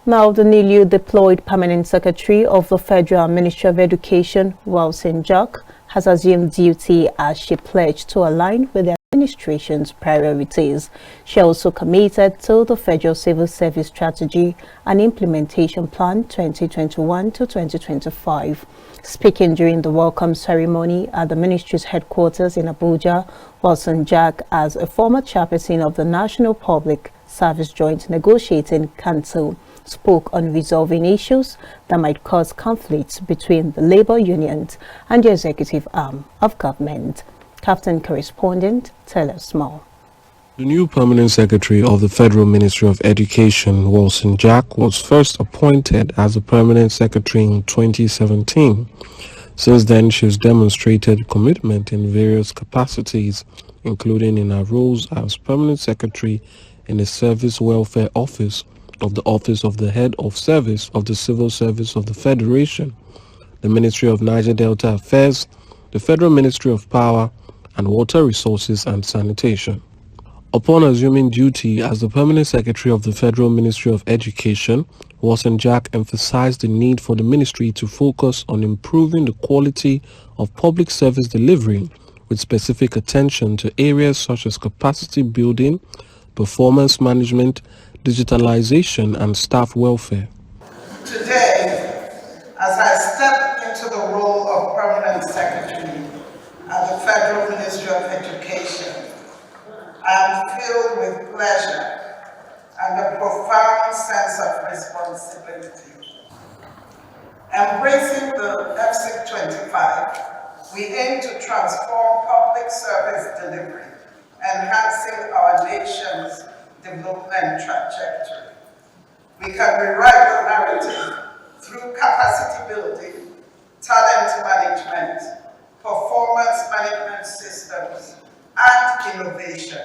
Now, the newly deployed Permanent Secretary of the Federal Ministry of Education, Walson-Jack, has assumed duty as she pledged to align with the administration's priorities. She also committed to the Federal Civil Service Strategy and Implementation Plan 2021 to 2025. Speaking during the welcome ceremony at the ministry's headquarters in Abuja, Walson-Jack, as a former chairperson of the National Public Service Joint Negotiating Council, spoke on resolving issues that might cause conflicts between the labor unions and the executive arm of government. KAFTAN correspondent, tell us more. The new permanent secretary of the Federal Ministry of Education, Walson-Jack, was first appointed as a permanent secretary in 2017. Since then, she has demonstrated commitment in various capacities, including in her roles as permanent secretary in the Service Welfare Office of the Office of the Head of Service of the Civil Service of the Federation, the Ministry of Niger Delta Affairs, the Federal Ministry of Power and Water Resources and Sanitation. Upon assuming duty as the Permanent Secretary of the Federal Ministry of Education, Walson-Jack emphasized the need for the ministry to focus on improving the quality of public service delivery with specific attention to areas such as capacity building, performance management, digitalization and staff welfare. Today, as I step into the role of Permanent Secretary at the Federal Ministry of Education, I am filled with pleasure and a profound sense of responsibility. Embracing the FCIP 25, we aim to transform public service delivery, enhancing our nation's development trajectory. We can rewrite the narrative through capacity building, talent management, performance management systems, and innovation,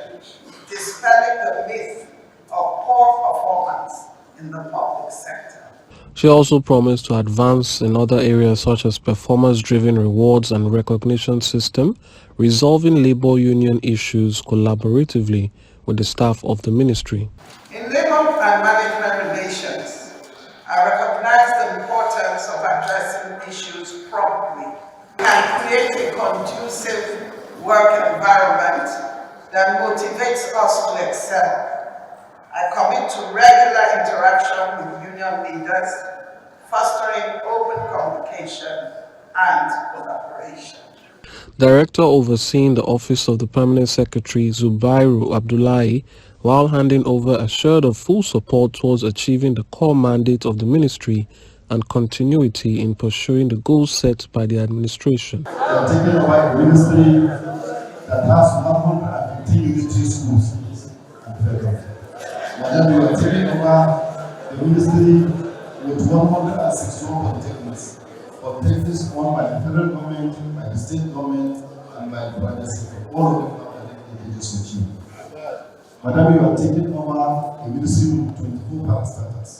dispelling the myth of poor performance in the public sector. She also promised to advance in other areas such as performance-driven rewards and recognition system, resolving labor union issues collaboratively with the staff of the ministry. In labor and management relations, I recognize the importance of addressing issues promptly and create a conducive work environment that motivates us to excel. I commit to regular interaction with union leaders, fostering open communication and collaboration. Director overseeing the Office of the Permanent Secretary, Zubairu Abdullahi, while handing over, assured of full support towards achieving the core mandate of the ministry and continuity in pursuing the goals set by the administration. We are taking over a ministry that has 150 unitary schools and federal. And then we are taking over the ministry with 161 polytechnics. Polytechnics owned by the federal government, by the state government, and by the private sector. All of them are indigenous regime. Madam, you are taking over a ministry with 24 parastatals.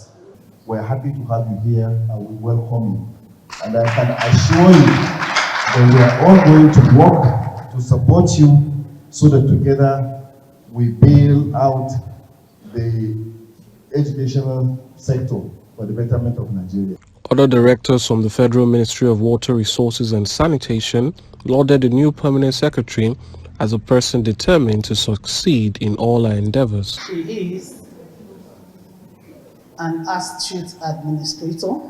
We're happy to have you here and we welcome you. And I can assure you that we are all going to work to support you so that together we bail out the educational sector for the betterment of Nigeria. Other directors from the Federal Ministry of Water Resources and Sanitation lauded the new permanent secretary as a person determined to succeed in all her endeavors. She is an astute administrator.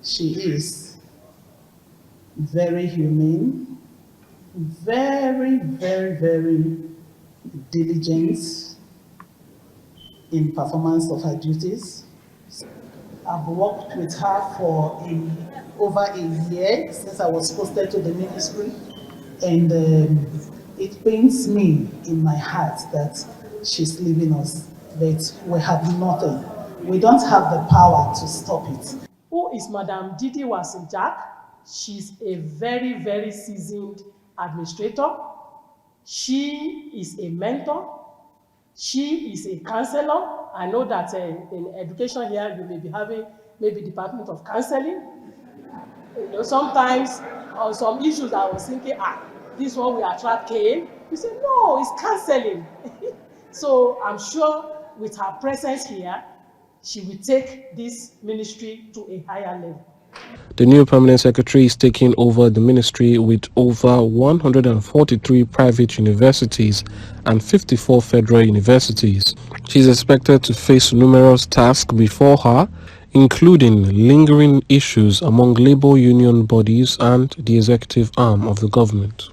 She is very humane, very diligent in performance of her duties. I've worked with her for over a year since I was posted to the ministry, and it pains me in my heart that she's leaving us, but we have nothing. We don't have the power to stop it. Who is Madam Didi Walson-Jack? She's a very seasoned administrator. She is a mentor. She is a counselor. I know that in education here, you may be having maybe department of counseling. You know, sometimes on some issues I was thinking, this one will attract K. You say, no, it's counseling. So I'm sure with her presence here, she will take this ministry to a higher level. The new permanent secretary is taking over the ministry with over 143 private universities and 54 federal universities. She is expected to face numerous tasks before her, including lingering issues among labor union bodies and the executive arm of the government.